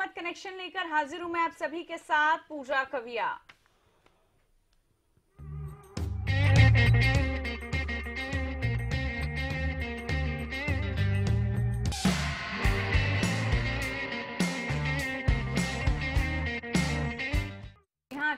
किस्मत कनेक्शन लेकर हाजिर हूं मैं आप सभी के साथ, पूजा कविया।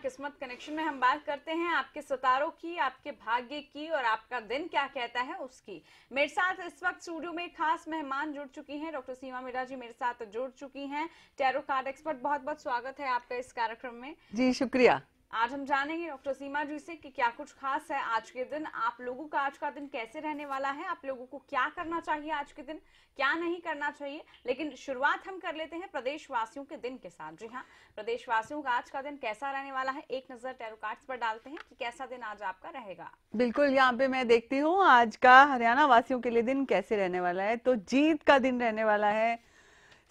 किस्मत कनेक्शन में हम बात करते हैं आपके सितारों की, आपके भाग्य की और आपका दिन क्या कहता है उसकी। मेरे साथ इस वक्त स्टूडियो में खास मेहमान जुड़ चुकी हैं, डॉक्टर सीमा मीरा जी मेरे साथ जुड़ चुकी हैं, टैरो कार्ड एक्सपर्ट। बहुत बहुत स्वागत है आपका इस कार्यक्रम में। जी शुक्रिया। आज हम जानेंगे डॉक्टर सीमा जी से कि क्या कुछ खास है आज के दिन, आप लोगों का आज का दिन कैसे रहने वाला है, आप लोगों को क्या करना चाहिए आज के दिन, क्या नहीं करना चाहिए। लेकिन शुरुआत हम कर लेते हैं प्रदेशवासियों के दिन के साथ। जी हाँ, प्रदेशवासियों का आज का दिन कैसा रहने वाला है, एक नजर टैरो कार्ड्स पर डालते हैं कि कैसा दिन आज आपका रहेगा। बिल्कुल, यहाँ पे मैं देखती हूँ आज का हरियाणा वासियों के लिए दिन कैसे रहने वाला है। तो जीत का दिन रहने वाला है,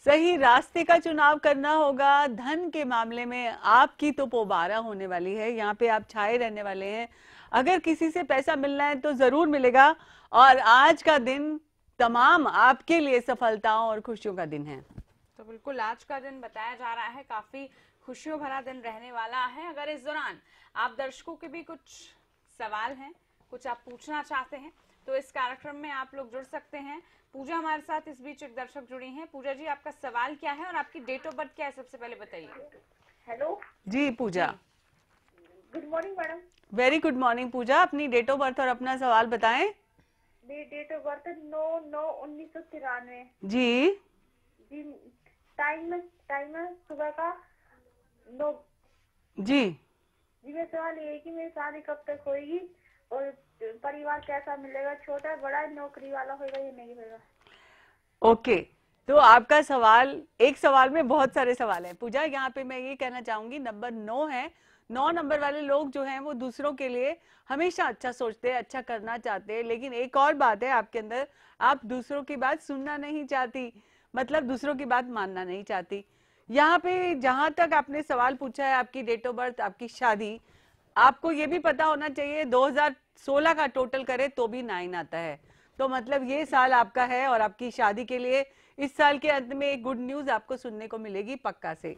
सही रास्ते का चुनाव करना होगा। धन के मामले में आपकी तो पोबारा होने वाली है, यहाँ पे आप छाए रहने वाले हैं। अगर किसी से पैसा मिलना है तो जरूर मिलेगा और आज का दिन तमाम आपके लिए सफलताओं और खुशियों का दिन है। तो बिल्कुल आज का दिन बताया जा रहा है काफी खुशियों भरा दिन रहने वाला है। अगर इस दौरान आप दर्शकों के भी कुछ सवाल हैं, कुछ आप पूछना चाहते हैं तो इस कार्यक्रम में आप लोग जुड़ सकते हैं। पूजा हमारे साथ इस बीच एक दर्शक जुड़ी हैं। पूजा जी, आपका सवाल क्या है और आपकी डेट ऑफ बर्थ क्या है, सबसे पहले बताइए। Hello ji Pooja. Good morning madam. Very good morning Pooja, अपनी डेट ऑफ बर्थ और अपना सवाल बताएं। मेरी डेट ऑफ बर्थ 9/9/1993। जी जी टाइम है सुबह का 9। जी जी मेरा सवाल ये है कि मेरी शादी कब तक होगी और परिवार कैसा मिलेगा, छोटा बड़ा नौकरी वाला होगा या नहीं होगा। ओके, तो आपका सवाल, एक सवाल में बहुत सारे सवाल हैं पूजा। यहाँ पे मैं ये कहना चाहूंगी, नंबर 9 है। 9 नंबर वाले लोग जो हैं वो दूसरों के लिए हमेशा अच्छा सोचते हैं, अच्छा करना चाहते हैं। लेकिन एक और बात है आपके अंदर, आप दूसरों की बात सुनना नहीं चाहती, मतलब दूसरों की बात मानना नहीं चाहती। यहाँ पे जहां तक आपने सवाल पूछा है, आपकी डेट ऑफ बर्थ, आपकी शादी, आपको ये भी पता होना चाहिए 2016 का टोटल करे तो भी 9 आता है। तो मतलब ये साल आपका है और आपकी शादी के लिए इस साल के अंत में एक गुड न्यूज आपको सुनने को मिलेगी पक्का से।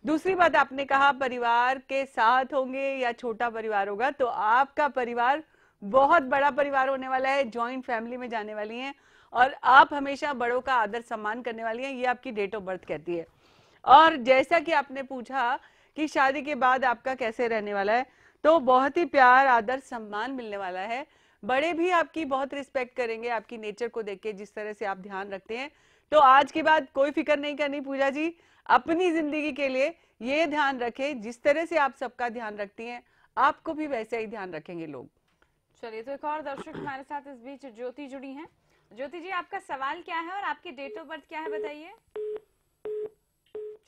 दूसरी बात, आपने कहा परिवार के साथ होंगे या छोटा परिवार होगा, तो आपका परिवार बहुत बड़ा परिवार होने वाला है, जॉइंट फैमिली में जाने वाली हैं और आप हमेशा बड़ों का आदर सम्मान करने वाली हैं, ये आपकी डेट ऑफ बर्थ कहती है। और जैसा कि आपने पूछा कि शादी के बाद आपका कैसे रहने वाला है, तो बहुत ही प्यार आदर सम्मान मिलने वाला है। बड़े भी आपकी बहुत रिस्पेक्ट करेंगे, आपकी नेचर को देख के, जिस तरह से आप ध्यान रखते हैं। तो आज के बाद कोई फिक्र नहीं करनी पूजा जी, अपनी जिंदगी के लिए ये ध्यान रखें, जिस तरह से आप सबका ध्यान रखती हैं आपको भी वैसे ही ध्यान रखेंगे लोग। चलिए, तो एक और दर्शक हमारे साथ इस बीच ज्योति जुड़ी हैं। ज्योति जी, आपका सवाल क्या है और आपकी डेट ऑफ बर्थ क्या है, बताइए।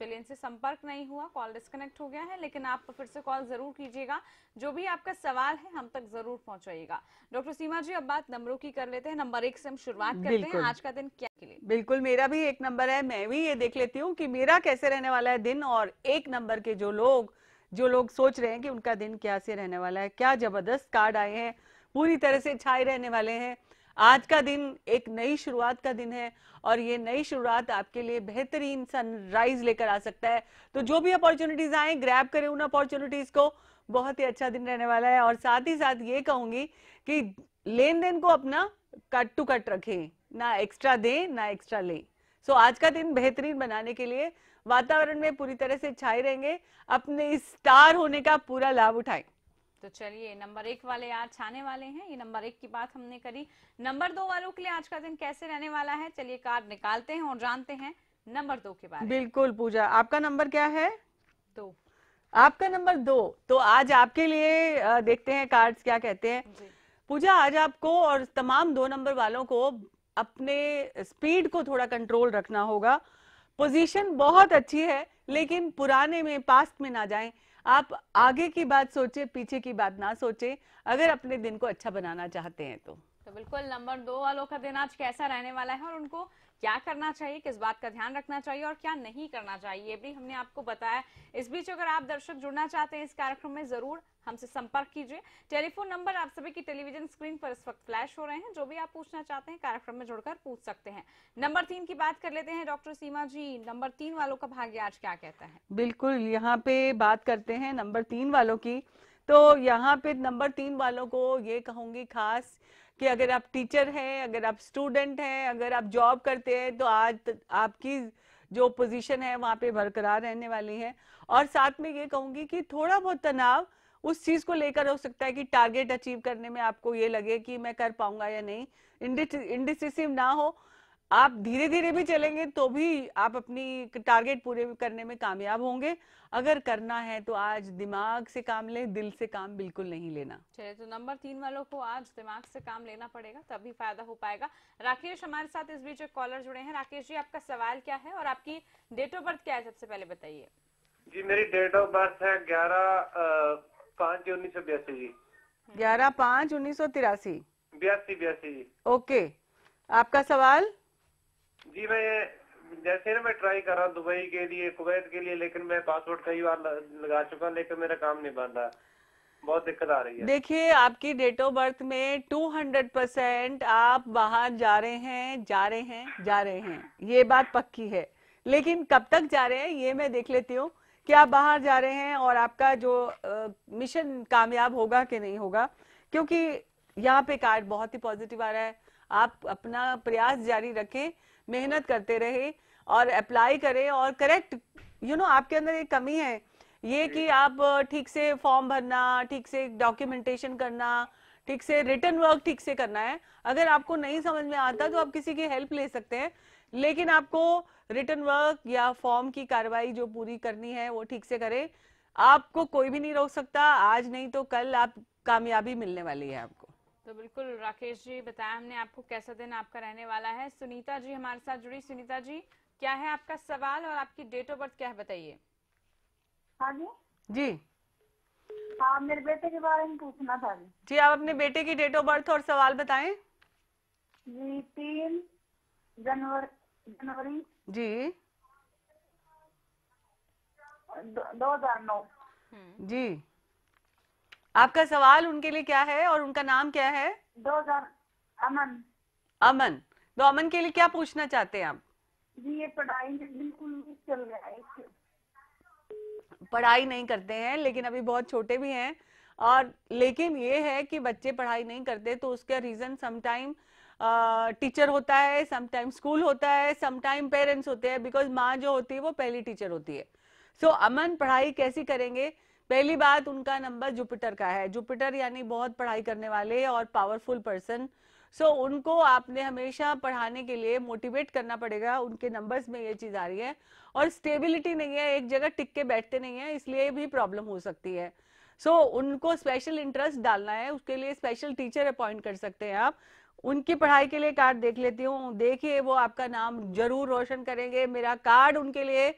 चलिए, इनसे संपर्क नहीं हुआ, कॉल डिस्कनेक्ट हो गया है, लेकिन आप फिर से कॉल जरूर कीजिएगा, जो भी आपका सवाल है हम तक जरूर पहुंचाइएगा। डॉक्टर सीमा जी, अब बात नंबरों की कर लेते हैं। नंबर 1 से हम शुरुआत करते हैं। आज का दिन क्या के लिए? बिल्कुल, मेरा भी 1 नंबर है। मैं भी ये देख लेती हूँ कि मेरा कैसे रहने वाला है दिन, और 1 नंबर के जो लोग सोच रहे हैं कि उनका दिन कैसे रहने वाला है। क्या जबरदस्त कार्ड आए हैं, पूरी तरह से छाए रहने वाले हैं। आज का दिन एक नई शुरुआत का दिन है और ये नई शुरुआत आपके लिए बेहतरीन सनराइज लेकर आ सकता है। तो जो भी अपॉर्चुनिटीज आए, ग्रैब करें उन अपॉर्चुनिटीज को। बहुत ही अच्छा दिन रहने वाला है। और साथ ही साथ ये कहूंगी कि लेन देन को अपना कट टू कट रखें, ना एक्स्ट्रा दें ना एक्स्ट्रा लें। सो आज का दिन बेहतरीन बनाने के लिए वातावरण में पूरी तरह से छाए रहेंगे, अपने स्टार होने का पूरा लाभ उठाएं। तो चलिए, नंबर 1 वाले आज छाने वाले हैं। ये नंबर 1 की बात हमने करी। नंबर 2 वालों के लिए आज का दिन कैसे रहने वाला है, चलिए कार्ड निकालते हैं और जानते हैं नंबर 2 के बारे में। बिल्कुल पूजा, आपका नंबर क्या है? 2। आपका नंबर 2। तो आज आपके लिए देखते हैं कार्ड्स क्या कहते हैं। पूजा, आज आपको और तमाम 2 नंबर वालों को अपने स्पीड को थोड़ा कंट्रोल रखना होगा। पोजीशन बहुत अच्छी है, लेकिन पुराने में, पास्ट में ना जाएं। आप आगे की बात सोचें, पीछे की बात ना सोचें, अगर अपने दिन को अच्छा बनाना चाहते हैं तो बिल्कुल नंबर 2 वालों का दिन आज कैसा रहने वाला है और उनको क्या करना चाहिए, किस बात का ध्यान रखना चाहिए और क्या नहीं करना चाहिए, ये भी हमने आपको बताया। इस बीच अगर आप दर्शक जुड़ना चाहते हैं इस कार्यक्रम में, जरूर हमसे संपर्क कीजिए। टेलीफोन नंबर आप सभी की टेलीविजन स्क्रीन पर इस वक्त फ्लैश हो रहे हैं। जो भी आप पूछना चाहते हैं कार्यक्रम में जुड़कर पूछ सकते हैं। नंबर 3 की बात कर लेते हैं डॉक्टर सीमा जी। नंबर 3 वालों का भाग्य आज क्या कहता है? बिल्कुल, यहाँ पे बात करते हैं नंबर 3 वालों की। तो यहाँ पे नंबर 3 वालों को ये कहूंगी खास कि अगर आप टीचर हैं, अगर आप स्टूडेंट हैं, अगर आप जॉब करते हैं, तो आज आपकी जो पोजीशन है वहाँ पे बरकरार रहने वाली है। और साथ में ये कहूंगी कि थोड़ा बहुत तनाव उस चीज को लेकर हो सकता है कि टारगेट अचीव करने में आपको ये लगे कि मैं कर पाऊंगा या नहीं, इंडिसिसिव ना हो। आप धीरे धीरे भी चलेंगे तो भी आप अपनी टारगेट पूरे करने में कामयाब होंगे। अगर करना है तो आज दिमाग से काम लें, दिल से काम बिल्कुल नहीं लेना। चलिए, तो नंबर 3 वालों को आज दिमाग से काम लेना पड़ेगा, तभी फायदा हो पाएगा। राकेश हमारे साथ इस बीच एक कॉलर जुड़े हैं। राकेश जी, आपका सवाल क्या है और आपकी डेट ऑफ बर्थ क्या है, सबसे पहले बताइए। जी, मेरी डेट ऑफ बर्थ है 11/5/1982 जी। 11/5/1983। 82 जी। ओके, आपका सवाल? जी, मैं जैसे ना मैं ट्राई कर रहा हूँ दुबई के लिए, कुवैत के लिए, लेकिन मैं पासपोर्ट कई बार लगा चुका, लेकिन मेरा काम नहीं बन रहा, बहुत दिक्कत आ रही है। देखिए, आपकी डेट ऑफ बर्थ में 200% आप बाहर जा रहे हैं, ये बात पक्की है। लेकिन कब तक जा रहे हैं ये मैं देख लेती हूँ कि आप बाहर जा रहे हैं और आपका जो मिशन कामयाब होगा कि नहीं होगा, क्योंकि यहाँ पे कार्ड बहुत ही पॉजिटिव आ रहा है। आप अपना प्रयास जारी रखें, मेहनत करते रहे और अप्लाई करें और करेक्ट आपके अंदर एक कमी है ये कि आप ठीक से फॉर्म भरना, ठीक से डॉक्यूमेंटेशन करना, ठीक से रिटर्न वर्क ठीक से करना है। अगर आपको नहीं समझ में आता तो आप किसी की हेल्प ले सकते हैं, लेकिन आपको रिटर्न वर्क या फॉर्म की कार्रवाई जो पूरी करनी है वो ठीक से करें। आपको कोई भी नहीं रोक सकता, आज नहीं तो कल आप कामयाबी मिलने वाली है आपको। तो बिल्कुल राकेश जी, बताया हमने आपको कैसा दिन आपका रहने वाला है। सुनीता जी हमारे साथ जुड़ी। सुनीता जी, क्या है आपका सवाल और आपकी डेट ऑफ बर्थ क्या है, बताइए। हाँ जी। जी हाँ, मेरे बेटे के बारे में पूछना था जी। जी, आप अपने बेटे की डेट ऑफ बर्थ और सवाल बताएं। जी, 3 जनवरी जी 2009। जी, आपका सवाल उनके लिए क्या है और उनका नाम क्या है? 2000। अमन। अमन। तो अमन के लिए क्या पूछना चाहते हैं आप? जी, ये पढ़ाई में बिल्कुल नहीं चल रहा है। पढ़ाई नहीं करते हैं, लेकिन अभी बहुत छोटे भी हैं, और लेकिन ये है कि बच्चे पढ़ाई नहीं करते तो उसका रीजन समटाइम टीचर होता है, समटाइम स्कूल होता है, समटाइम पेरेंट्स होते हैं, बिकॉज माँ जो होती है वो पहली टीचर होती है। सो अमन पढ़ाई कैसी करेंगे? पहली बात, उनका नंबर जुपिटर का है। जुपिटर यानी बहुत पढ़ाई करने वाले और पावरफुल पर्सन। सो उनको आपने हमेशा पढ़ाने के लिए मोटिवेट करना पड़ेगा। उनके नंबर्स में ये चीज आ रही है, और स्टेबिलिटी नहीं है, एक जगह टिक के बैठते नहीं है, इसलिए भी प्रॉब्लम हो सकती है। सो उनको स्पेशल इंटरेस्ट डालना है, उसके लिए स्पेशल टीचर अपॉइंट कर सकते हैं आप। उनकी पढ़ाई के लिए कार्ड देख लेती हूँ, देखिए वो आपका नाम जरूर रोशन करेंगे। मेरा कार्ड उनके लिए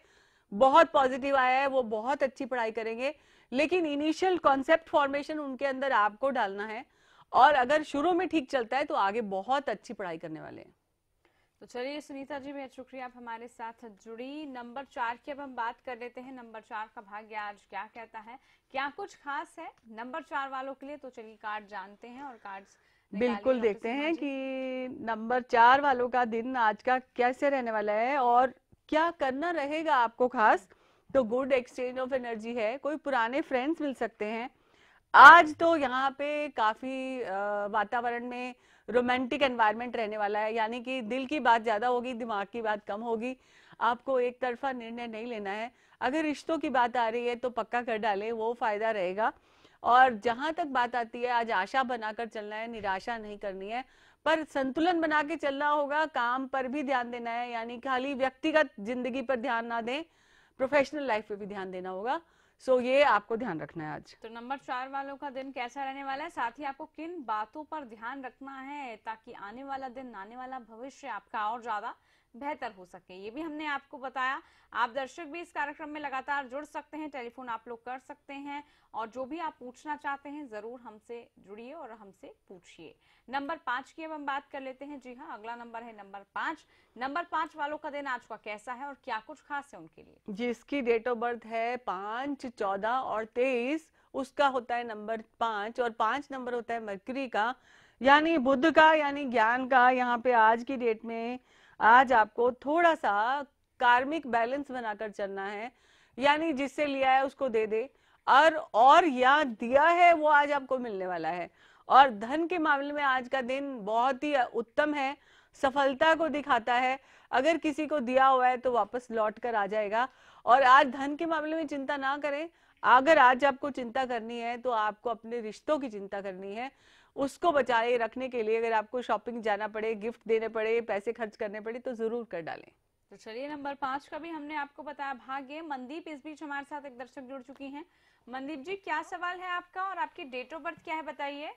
बहुत पॉजिटिव आया है, वो बहुत अच्छी पढ़ाई करेंगे, लेकिन इनिशियल कॉन्सेप्ट फॉर्मेशन उनके अंदर आपको डालना है, और अगर शुरू में ठीक चलता है तो आगे बहुत अच्छी पढ़ाई करने वाले हैं। तो चलिए सुनीता जी, बहुत शुक्रिया आप हमारे साथ जुड़ी। नंबर 4 की अब हम बात कर लेते हैं। नंबर 4 का भाग्य आज क्या कहता है, क्या कुछ खास है नंबर 4 वालों के लिए? तो चलिए कार्ड जानते हैं और कार्ड्स बिल्कुल देखते हैं कि नंबर 4 वालों का दिन आज का कैसे रहने वाला है और क्या करना रहेगा आपको खास। तो गुड एक्सचेंज ऑफ एनर्जी है, कोई पुराने फ्रेंड्स मिल सकते हैं आज। तो यहाँ पे काफी वातावरण में रोमांटिक एनवायरनमेंट रहने वाला है, यानी कि दिल की बात ज्यादा होगी, दिमाग की बात कम होगी। आपको एक तरफा निर्णय नहीं लेना है। अगर रिश्तों की बात आ रही है तो पक्का कर डालें, वो फायदा रहेगा। और जहां तक बात आती है, आज आशा बनाकर चलना है, निराशा नहीं करनी है, पर संतुलन बना के चलना होगा। काम पर भी ध्यान देना है, यानी खाली व्यक्तिगत जिंदगी पर ध्यान ना दें, प्रोफेशनल लाइफ पे भी ध्यान देना होगा। सो ये आपको ध्यान रखना है आज। तो नंबर 4 वालों का दिन कैसा रहने वाला है, साथ ही आपको किन बातों पर ध्यान रखना है ताकि आने वाला दिन, आने वाला भविष्य आपका और ज्यादा बेहतर हो सके, ये भी हमने आपको बताया। आप दर्शक भी इस कार्यक्रम में लगातार जुड़ सकते हैं, टेलीफोन आप लोग कर सकते हैं, और जो भी आप पूछना चाहते हैं जरूर हमसे जुड़िए और हमसे पूछिए। नंबर 5 की अब हम बात कर लेते हैं। जी हाँ, अगला नंबर है नंबर 5। नंबर 5 वालों का दिन आज का कैसा है और क्या कुछ खास है उनके लिए? जिसकी डेट ऑफ बर्थ है 5, 14 और 23, उसका होता है नंबर 5 और 5 नंबर होता है मरकरी का, यानी बुध का, यानी ज्ञान का। यहाँ पे आज की डेट में आज आपको थोड़ा सा कार्मिक बैलेंस बनाकर चलना है, यानी जिससे लिया है उसको दे दे, और या दिया है वो आज आपको मिलने वाला है। और धन के मामले में आज का दिन बहुत ही उत्तम है, सफलता को दिखाता है। अगर किसी को दिया हुआ है तो वापस लौट कर आ जाएगा। और आज धन के मामले में चिंता ना करें। अगर आज आपको चिंता करनी है तो आपको अपने रिश्तों की चिंता करनी है, उसको बचाए रखने के लिए अगर आपको शॉपिंग जाना पड़े, गिफ्ट देने पड़े, पैसे खर्च करने पड़े तो जरूर कर डालें। तो चलिए नंबर 5 का भी हमने आपको बताया भाग्य। मनदीप इस बीच हमारे साथ एक दर्शक जुड़ चुकी हैं। मनदीप जी, क्या सवाल है आपका और आपकी डेट ऑफ बर्थ क्या है बताइए।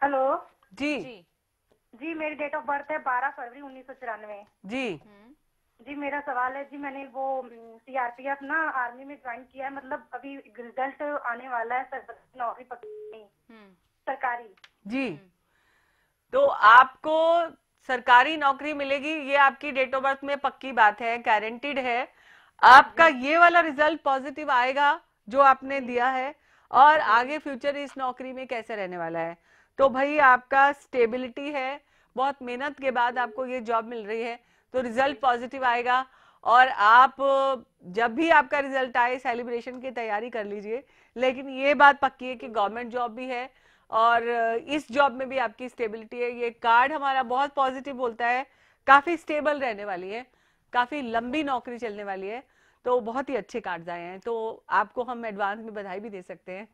हेलो जी जी जी, मेरी डेट ऑफ बर्थ है 12 फरवरी 1994। जी जी, मेरा सवाल है जी, मैंने वो सीआरपीएफ ना आर्मी में ज्वाइन किया है, मतलब अभी रिजल्ट आने वाला है, नौकरी पक्की सरकारी। जी, तो आपको सरकारी नौकरी मिलेगी, ये आपकी डेट ऑफ बर्थ में पक्की बात है, गारंटीड है। आपका ये वाला रिजल्ट पॉजिटिव आएगा जो आपने दिया है, और आगे फ्यूचर इस नौकरी में कैसे रहने वाला है। तो भाई आपका स्टेबिलिटी है, बहुत मेहनत के बाद आपको ये जॉब मिल रही है, तो रिजल्ट पॉजिटिव आएगा। और आप जब भी आपका रिजल्ट आए सेलिब्रेशन की तैयारी कर लीजिए, लेकिन ये बात पक्की है कि गवर्नमेंट जॉब भी है और इस जॉब में भी आपकी स्टेबिलिटी है। ये कार्ड हमारा बहुत पॉजिटिव बोलता है, काफी स्टेबल रहने वाली है, काफी लंबी नौकरी चलने वाली है, तो बहुत ही अच्छे कार्ड्स आए हैं। तो आपको हम एडवांस में बधाई भी दे सकते हैं।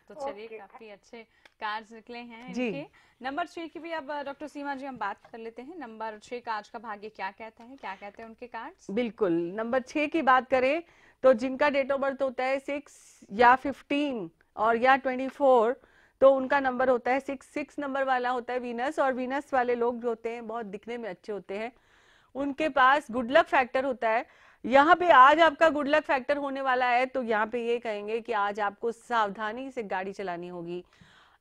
तो चलिए काफी अच्छे कार्ड्स निकले हैं जी। इनके। नंबर 6 की भी अब डॉक्टर सीमा जी हम बात कर लेते हैं। नंबर 6 का आज का भाग्य क्या कहता है, क्या कहते हैं उनके कार्ड्स। बिल्कुल, नंबर 6 की बात करें तो जिनका डेट ऑफ बर्थ होता है 6 या 15 और या 24, तो उनका नंबर होता है 6। 6 नंबर वाला होता है वीनस, और वीनस वाले लोग जो होते हैं बहुत दिखने में अच्छे होते हैं, उनके पास गुड लक फैक्टर होता है। यहाँ पे आज आपका गुड लक फैक्टर होने वाला है, तो यहाँ पे ये कहेंगे कि आज आपको सावधानी से गाड़ी चलानी होगी,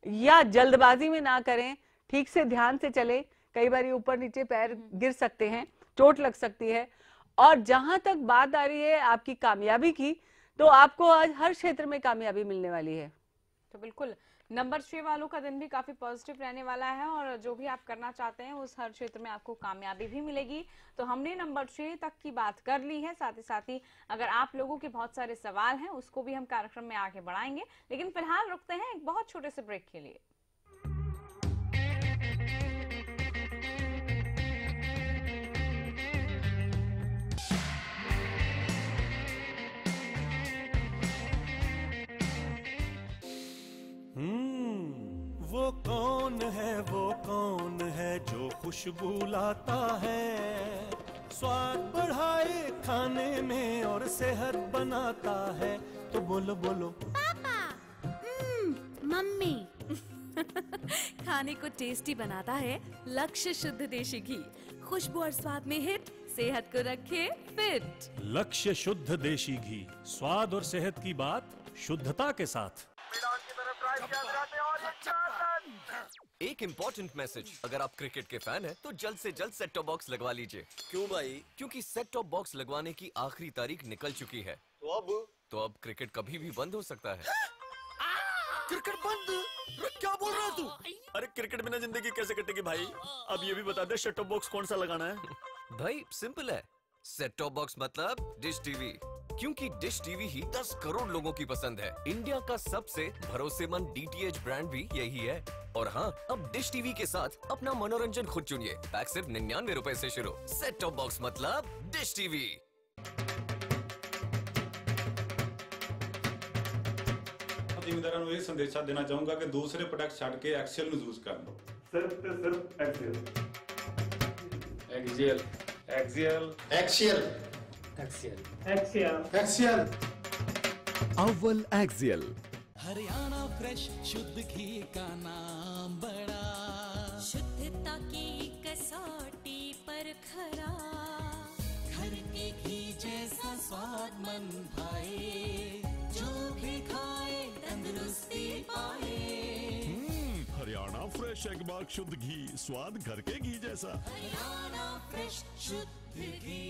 या जल्दबाजी में ना करें, ठीक से ध्यान से चले। कई बार ऊपर नीचे पैर गिर सकते हैं, चोट लग सकती है। और जहां तक बात आ रही है आपकी कामयाबी की, तो आपको आज हर क्षेत्र में कामयाबी मिलने वाली है। तो बिल्कुल नंबर 6 वालों का दिन भी काफी पॉजिटिव रहने वाला है, और जो भी आप करना चाहते हैं उस हर क्षेत्र में आपको कामयाबी भी मिलेगी। तो हमने नंबर 6 तक की बात कर ली है। साथ ही अगर आप लोगों के बहुत सारे सवाल हैं उसको भी हम कार्यक्रम में आगे बढ़ाएंगे, लेकिन फिलहाल रुकते हैं एक बहुत छोटे से ब्रेक के लिए। वो कौन है जो खुशबू लाता है, स्वाद बढ़ाए खाने में और सेहत बनाता है। तो बोलो बोलो पापा। मम्मी। खाने को टेस्टी बनाता है लक्ष्य शुद्ध देशी घी, खुशबू और स्वाद में हिट, सेहत को रखे फिट। लक्ष्य शुद्ध देशी घी, स्वाद और सेहत की बात शुद्धता के साथ। एक इम्पोर्टेंट मैसेज, अगर आप क्रिकेट के फैन हैं तो जल्द से जल्द सेट टॉप बॉक्स लगवा लीजिए। क्यों भाई? क्योंकि सेट टॉप बॉक्स लगवाने की आखिरी तारीख निकल चुकी है। तो अब क्रिकेट कभी भी बंद हो सकता है। क्रिकेट बंद? क्या बोल रहा है तू? अरे क्रिकेट बिना जिंदगी कैसे कटेगी भाई? अब ये भी बता दे सेट टॉप बॉक्स कौन सा लगाना है? भाई सिंपल है, सेट टॉप बॉक्स मतलब डिश टीवी, क्योंकि डिश टीवी ही 10 करोड़ लोगों की पसंद है। इंडिया का सबसे भरोसेमंद डीटीएच ब्रांड भी यही है। और हाँ, अब डिश टीवी के साथ अपना मनोरंजन खुद चुनिए। पैक सिर्फ 99 रुपए से शुरू। सेट टॉप बॉक्स मतलब डिश टीवी। ਜ਼ਿਮੀਂਦਾਰਾਂ ਨੂੰ ਇਹ ਸੰਦੇਸ਼ਾ ਦੇਣਾ ਚਾਹੂੰਗਾ ਕਿ ਦੂਸਰੇ ਪ੍ਰੋਡਕਟ ਛੱਡ ਕੇ ਐਕਸਲ ਨੂੰ ਯੂਜ਼ ਕਰਨ। ਸਿਰਫ ਤੇ ਸਿਰਫ axle. Axial axial axial axial axial axial अव्वल एक्सियल। हरियाणा फ्रेश शुद्ध घी का नाम बड़ा, शुद्धता की कसौटी पर खरा, घर के घी जैसा स्वाद मन भाए, जो भी खाए तंदुरुस्ती पाए। हरियाणा फ्रेश एगमार्क शुद्ध घी, स्वाद घर के घी जैसा। हरियाणा फ्रेश शुद्ध घी।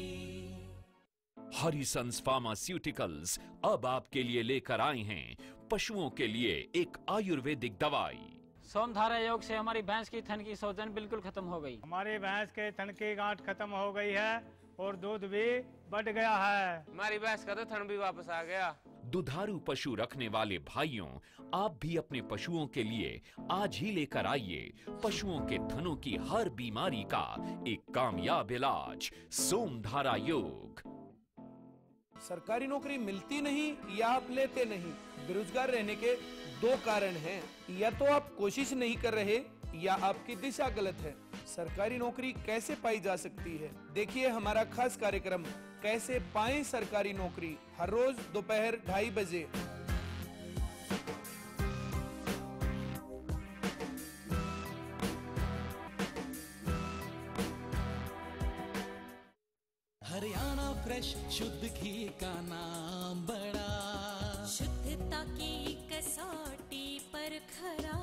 हरिसंस फार्मास्यूटिकल्स अब आपके लिए लेकर आए हैं पशुओं के लिए एक आयुर्वेदिक दवाई। सोमधारा योग से हमारी भैंस की थन की सूजन बिल्कुल खत्म हो गई। हमारी भैंस के थन की गांठ खत्म हो गई है और दूध भी बढ़ गया है। हमारी भैंस का तो थन भी वापस आ गया। दुधारू पशु रखने वाले भाइयों, आप भी अपने पशुओं के लिए आज ही लेकर आइए पशुओं के थनों की हर बीमारी का एक कामयाब इलाज, सोमधारा योग। सरकारी नौकरी मिलती नहीं या आप लेते नहीं, बेरोजगार रहने के दो कारण हैं। या तो आप कोशिश नहीं कर रहे या आपकी दिशा गलत है। सरकारी नौकरी कैसे पाई जा सकती है, देखिए हमारा खास कार्यक्रम कैसे पाएं सरकारी नौकरी, हर रोज दोपहर 2:30 बजे। हरियाणा फ्रेश शुद्ध घी का नाम बड़ा, शुद्धता की कसौटी पर खरा,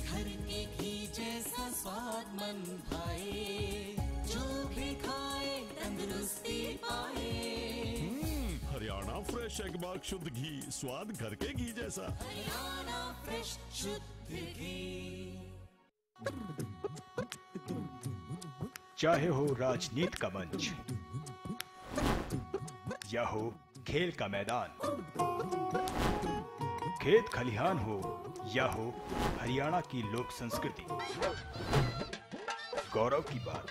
घर के घी जैसा स्वाद मन भाए, जो भी खाए तंदुरुस्ती पाए। हरियाणा फ्रेश एगबाग शुद्ध घी, स्वाद घर के घी जैसा। हरियाणा फ्रेश शुद्ध घी। चाहे हो राजनीति का मंच या हो खेल का मैदान, खेत खलिहान हो या हो हरियाणा की लोक संस्कृति, गौरव की बात।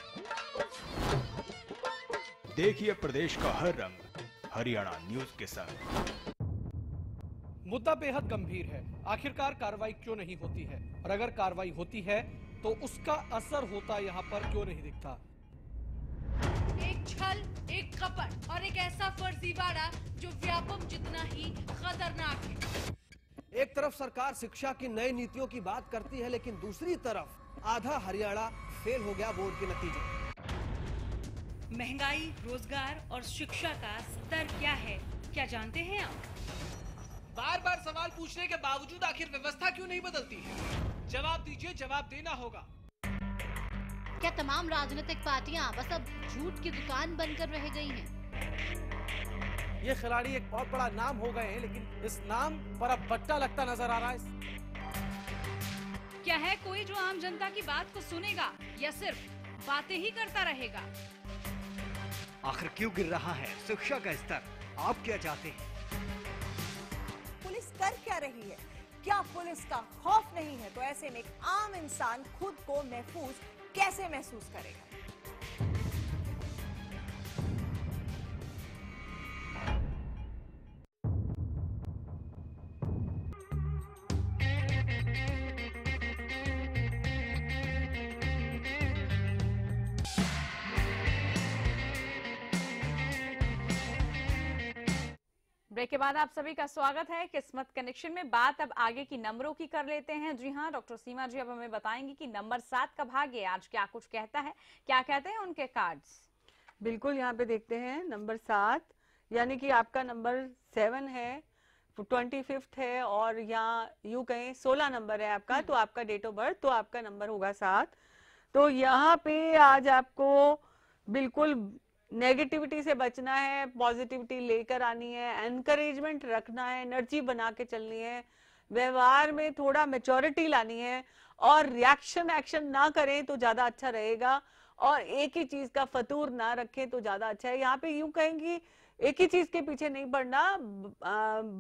देखिए प्रदेश का हर रंग हरियाणा न्यूज के संग। मुद्दा बेहद गंभीर है। आखिरकार कार्रवाई क्यों नहीं होती है, और अगर कार्रवाई होती है तो उसका असर होता यहाँ पर क्यों नहीं दिखता। एक छल, एक कपट और एक ऐसा फर्जीवाड़ा जो व्यापक जितना ही खतरनाक है। एक तरफ सरकार शिक्षा की नई नीतियों की बात करती है, लेकिन दूसरी तरफ आधा हरियाणा फेल हो गया बोर्ड के नतीजे। महंगाई, रोजगार और शिक्षा का स्तर क्या है, क्या जानते हैं आप? बार बार सवाल पूछने के बावजूद आखिर व्यवस्था क्यों नहीं बदलती है? जवाब दीजिए, जवाब देना होगा। क्या तमाम राजनीतिक पार्टियां बस अब झूठ की दुकान बनकर रह गई हैं? ये खिलाड़ी एक बहुत बड़ा नाम हो गए हैं, लेकिन इस नाम पर अब बट्टा लगता नजर आ रहा है। क्या है कोई जो आम जनता की बात को सुनेगा या सिर्फ बातें ही करता रहेगा? आखिर क्यों गिर रहा है शिक्षा का स्तर, आप क्या चाहते हैं? पुलिस कर क्या रही है? क्या पुलिस का खौफ नहीं है? तो ऐसे में एक आम इंसान खुद को महफूज कैसे महसूस करेगा? ब्रेक के बाद आप सभी का स्वागत है किस्मत कनेक्शन में। बात अब आगे की नंबरों की कर लेते हैं। जी हाँ, डॉक्टर सीमा जी अब हमें बताएंगी कि नंबर 7 का भाग्य आज क्या कुछ कहता है, क्या कहते हैं उनके कार्ड्स। बिल्कुल, यहाँ पे देखते हैं नंबर 7, यानी कि आपका नंबर 7 है, 25 है, और यहाँ यूं कहें 16 नंबर है आपका, तो आपका डेट ऑफ बर्थ, तो आपका नंबर होगा 7। तो यहाँ पे आज आपको बिल्कुल नेगेटिविटी से बचना है, पॉजिटिविटी लेकर आनी है, एनकरेजमेंट रखना है, एनर्जी बना के चलनी है, व्यवहार में थोड़ा मैच्योरिटी लानी है, और रिएक्शन एक्शन ना करें तो ज्यादा अच्छा रहेगा, और एक ही चीज का फतूर ना रखें तो ज्यादा अच्छा है। यहाँ पे यूं कहेंगे एक ही चीज के पीछे नहीं पड़ना,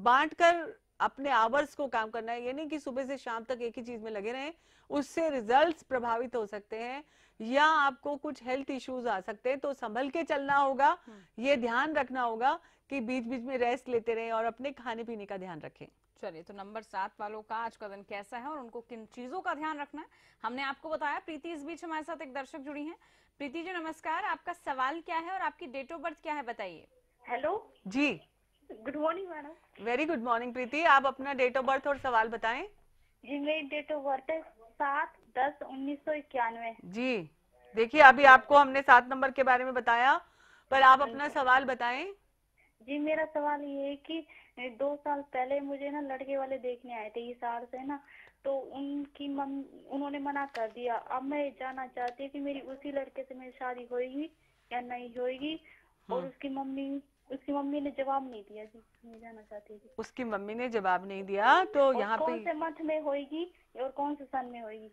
बांट कर अपने आवर्स को काम करना है। ये नहीं कि सुबह से शाम तक एक ही चीज में लगे रहें, उससे रिजल्ट्स प्रभावित हो सकते हैं या आपको कुछ हेल्थ इश्यूज आ सकते हैं, तो संभल के चलना होगा। ये ध्यान रखना होगा कि बीच बीच में रेस्ट लेते रहें और अपने खाने पीने का ध्यान रखें। चलिए, तो नंबर 7 वालों का आज का दिन कैसा है और उनको किन चीजों का ध्यान रखना है हमने आपको बताया। प्रीति इस बीच हमारे साथ एक दर्शक जुड़ी हैं। प्रीति जी नमस्कार, आपका सवाल क्या है और आपकी डेट ऑफ बर्थ क्या है, बताइए। Hello ji, good morning madam. Very good morning Preeti, आप अपना डेट ऑफ बर्थ और सवाल बताएं। जी, मेरी डेट ऑफ बर्थ है 7/10/1991। जी, देखिए अभी आपको हमने 7 नंबर के बारे में बताया, पर आप अपना सवाल बताएं। जी, मेरा सवाल ये है कि 2 साल पहले मुझे ना लड़के वाले देखने आए थे हिसार से ना, तो उन्होंने मना कर दिया। अब मैं जानना चाहती हूँ कि मेरी उसी लड़के से मेरी शादी होगी या नहीं होगी, और उसकी मम्मी ने जवाब नहीं दिया जी, मैं जाना चाहती थी। उसकी मम्मी ने जवाब नहीं दिया, तो यहाँ पे कौन से मंथ में होगी और कौन से सन में होगी?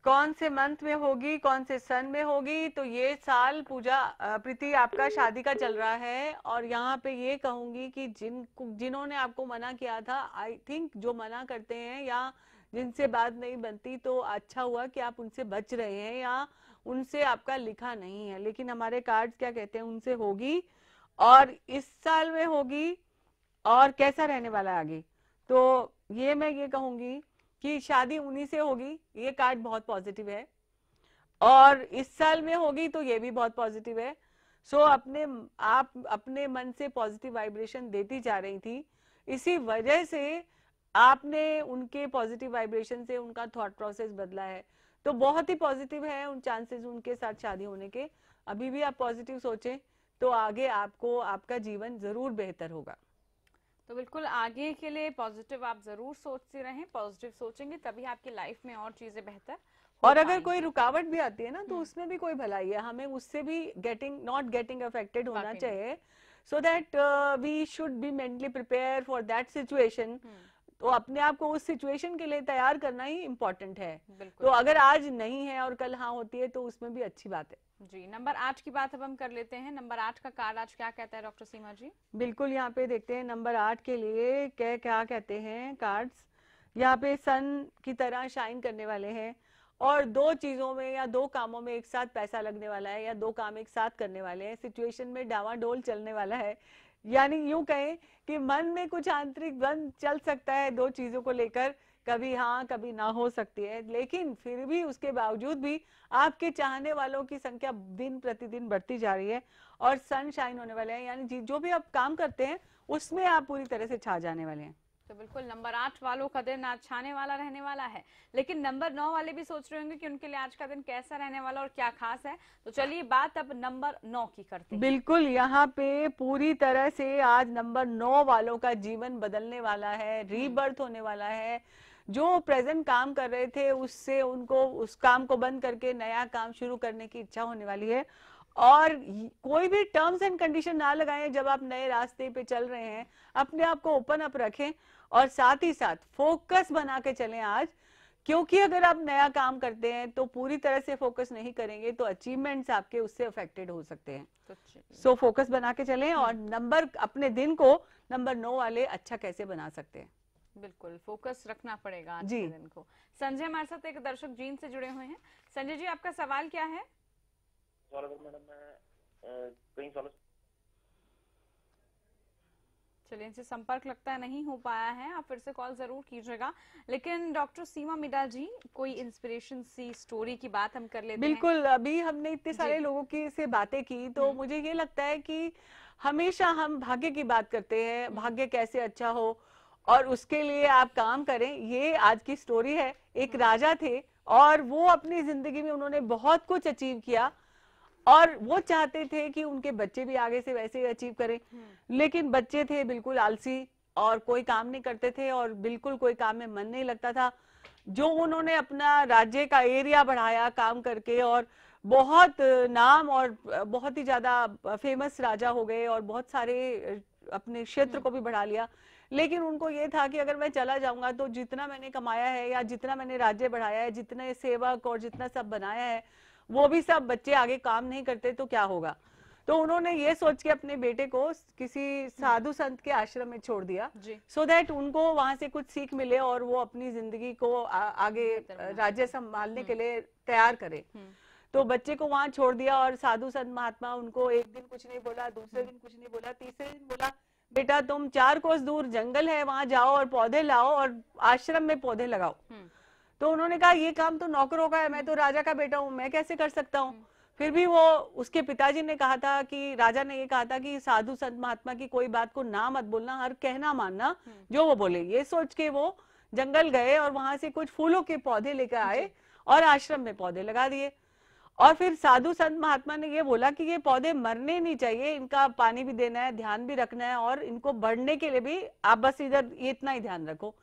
कौन से मंथ में होगी, कौन से सन में होगी? तो ये साल पूजा प्रीति आपका शादी का चल रहा है, और यहाँ पे ये कहूंगी कि जिन्होंने आपको मना किया था, आई थिंक जो मना करते हैं या जिनसे बात नहीं बनती, तो अच्छा हुआ कि आप उनसे बच रहे हैं या उनसे आपका लिखा नहीं है। लेकिन हमारे कार्ड्स क्या कहते हैं, उनसे होगी, और इस साल में होगी, और कैसा रहने वाला है आगे। तो ये मैं ये कहूंगी कि शादी उन्हीं से होगी, ये कार्ड बहुत पॉजिटिव है, और इस साल में होगी तो ये भी बहुत पॉजिटिव है। सो आप अपने मन से पॉजिटिव वाइब्रेशन देती जा रही थी, इसी वजह से आपने उनके पॉजिटिव वाइब्रेशन से उनका थॉट प्रोसेस बदला है, तो बहुत ही पॉजिटिव है उन चांसेस उनके साथ शादी होने के। अभी भी आप पॉजिटिव सोचें तो आगे आपको आपका जीवन जरूर बेहतर होगा। तो बिल्कुल आगे के लिए पॉजिटिव आप जरूर सोचते रहें, पॉजिटिव सोचेंगे तभी आपकी लाइफ में और चीजें बेहतर और अगर कोई रुकावट भी आती है ना, तो उसमें भी कोई भलाई है, हमें उससे भी नॉट गेटिंग अफेक्टेड होना चाहिए, so that we should be mentally prepare for that situation. तो अपने आप को उस सिचुएशन के लिए तैयार करना ही इम्पोर्टेंट है। तो अगर आज नहीं है और कल हाँ होती है तो उसमें भी अच्छी बात है जी। नंबर 8 की बात अब हम कर लेते हैं। नंबर 8 का कार्ड आज क्या कहता है डॉक्टर सीमा जी? बिल्कुल, यहाँ पे देखते हैं नंबर 8 के लिए क्या कहते हैं कार्ड्स। यहाँ पे सन की तरह शाइन करने वाले हैं, और दो चीजों में या दो कामों में एक साथ पैसा लगने वाला है, या दो काम एक साथ करने वाले हैं। सिचुएशन में डावाडोल चलने वाला है, यानी यूं कहें कि मन में कुछ आंतरिक द्वंद चल सकता है दो चीजों को लेकर, कभी हाँ कभी ना हो सकती है, लेकिन फिर भी उसके बावजूद भी आपके चाहने वालों की संख्या दिन प्रतिदिन बढ़ती जा रही है, और सन शाइन होने वाले हैं, यानी जो भी आप काम करते हैं उसमें आप पूरी तरह से छा जाने वाले हैं। तो बिल्कुल नंबर 8 वालों का दिन आज छाने वाला रहने वाला है, लेकिन नंबर 9 वाले भी सोच रहे होंगे कि उनके लिए आज का दिन कैसा रहने वाला और क्या खास है। तो चलिए बात अब नंबर 9 की करते हैं। बिल्कुल, यहाँ पे पूरी तरह से आज नंबर 9 वालों का जीवन बदलने वाला है, रीबर्थ होने वाला है। जो प्रेजेंट काम कर रहे थे उससे उनको उस काम को बंद करके नया काम शुरू करने की इच्छा होने वाली है, और कोई भी टर्म्स एंड कंडीशन ना लगाएं जब आप नए रास्ते पे चल रहे हैं। अपने आप को ओपन अप रखें और साथ ही साथ फोकस बना के चलें आज, क्योंकि अगर आप नया काम करते हैं तो पूरी तरह से फोकस नहीं करेंगे तो अचीवमेंट्स आपके उससे अफेक्टेड हो सकते हैं। सो फोकस बना के चलें, और नंबर अपने दिन को नंबर 9 वाले अच्छा कैसे बना सकते हैं, बिल्कुल फोकस रखना पड़ेगा आज के दिन को। संजय हमारे साथ एक दर्शक जीन से जुड़े हुए हैं। संजय जी, आपका सवाल क्या है? मैडम मैं कई सालों चलिए, इनसे संपर्क लगता है नहीं हो पाया है, आप फिर से कॉल जरूर कीजिएगा। लेकिन डॉक्टर सीमा मिडा जी, कोई इंस्पिरेशन सी स्टोरी की बात हम कर लेते हैं। बिल्कुल, अभी हमने इतने सारे लोगों की से बातें की, तो मुझे ये लगता है कि हमेशा हम भाग्य की बात करते हैं, भाग्य कैसे अच्छा हो और उसके लिए आप काम करें। ये आज की स्टोरी है। एक राजा थे और वो अपनी जिंदगी में उन्होंने बहुत कुछ अचीव किया, और वो चाहते थे कि उनके बच्चे भी आगे से वैसे ही अचीव करें, लेकिन बच्चे थे बिल्कुल आलसी और कोई काम नहीं करते थे और बिल्कुल कोई काम में मन नहीं लगता था। जो उन्होंने अपना राज्य का एरिया बढ़ाया काम करके, और बहुत नाम और बहुत ही ज्यादा फेमस राजा हो गए और बहुत सारे अपने क्षेत्र को भी बढ़ा लिया। लेकिन उनको ये था कि अगर मैं चला जाऊंगा तो जितना मैंने कमाया है या जितना मैंने राज्य बढ़ाया है, जितने सेवक और जितना सब बनाया है, वो भी सब बच्चे आगे काम नहीं करते तो क्या होगा। तो उन्होंने ये सोच के अपने बेटे को किसी साधु संत के आश्रम में छोड़ दिया, सो दैट उनको वहां से कुछ सीख मिले और वो अपनी जिंदगी को आगे राज्य संभालने के लिए तैयार करे। तो बच्चे को वहां छोड़ दिया, और साधु संत महात्मा उनको एक दिन कुछ नहीं बोला, दूसरे दिन कुछ नहीं बोला, तीसरे दिन बोला बेटा तुम 4 कोस दूर जंगल है, वहां जाओ और पौधे लाओ और आश्रम में पौधे लगाओ। तो उन्होंने कहा ये काम तो नौकरों का है, मैं तो राजा का बेटा हूँ, मैं कैसे कर सकता हूँ। फिर भी वो उसके पिताजी ने कहा था कि राजा ने ये कहा था कि साधु संत महात्मा की कोई बात को ना मत बोलना, हर कहना मानना जो वो बोले। ये सोच के वो जंगल गए और वहां से कुछ फूलों के पौधे लेकर आए और आश्रम में पौधे लगा दिए। और फिर साधु संत महात्मा ने ये बोला कि ये पौधे मरने नहीं चाहिए, इनका पानी भी देना है, ध्यान भी रखना है, और इनको बढ़ने के लिए भी आप बस इधर इतना ही ध्यान रखो।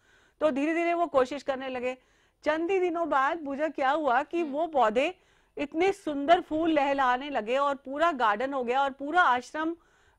तो धीरे धीरे वो कोशिश करने लगे। चंद ही दिनों बाद पूजा क्या हुआ कि वो पौधे इतने सुंदर फूल लहलाने लगे और पूरा गार्डन हो गया और पूरा आश्रम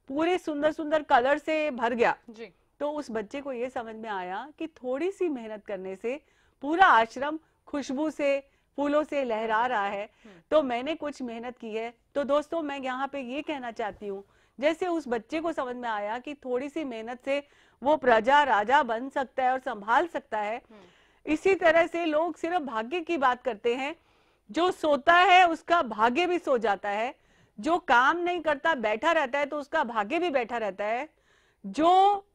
पूरे सुंदर सुंदर कलर से भर गया जी। तो उस बच्चे को ये समझ में आया कि थोड़ी सी मेहनत करने से पूरा आश्रम खुशबू से, फूलों से लहरा रहा है, तो मैंने कुछ मेहनत की है। तो दोस्तों मैं यहाँ पे ये कहना चाहती हूँ, जैसे उस बच्चे को समझ में आया कि थोड़ी सी मेहनत से वो प्रजा राजा बन सकता है और संभाल सकता है, इसी तरह से लोग सिर्फ भाग्य की बात करते हैं। जो सोता है उसका भाग्य भी सो जाता है, जो काम नहीं करता बैठा रहता है तो उसका भाग्य भी बैठा रहता है, जो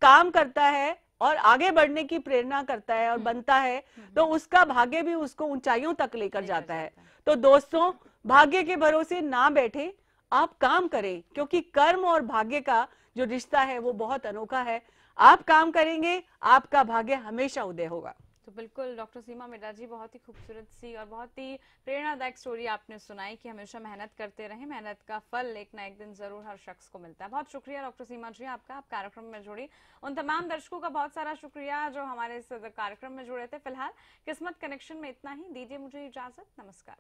काम करता है और आगे बढ़ने की प्रेरणा करता है और बनता है तो उसका भाग्य भी उसको ऊंचाइयों तक लेकर जाता है। तो दोस्तों भाग्य के भरोसे ना बैठे, आप काम करें, क्योंकि कर्म और भाग्य का जो रिश्ता है वो बहुत अनोखा है। आप काम करेंगे, आपका भाग्य हमेशा उदय होगा। तो बिल्कुल डॉक्टर सीमा मिर्रा जी, बहुत ही खूबसूरत सी और बहुत ही प्रेरणादायक स्टोरी आपने सुनाई कि हमेशा मेहनत करते रहें, मेहनत का फल एक ना एक दिन जरूर हर शख्स को मिलता है। बहुत शुक्रिया डॉक्टर सीमा जी आपका, आप कार्यक्रम में जुड़ी। उन तमाम दर्शकों का बहुत सारा शुक्रिया जो हमारे इस कार्यक्रम में जुड़े थे। फिलहाल किस्मत कनेक्शन में इतना ही, दीजिए मुझे इजाजत, नमस्कार।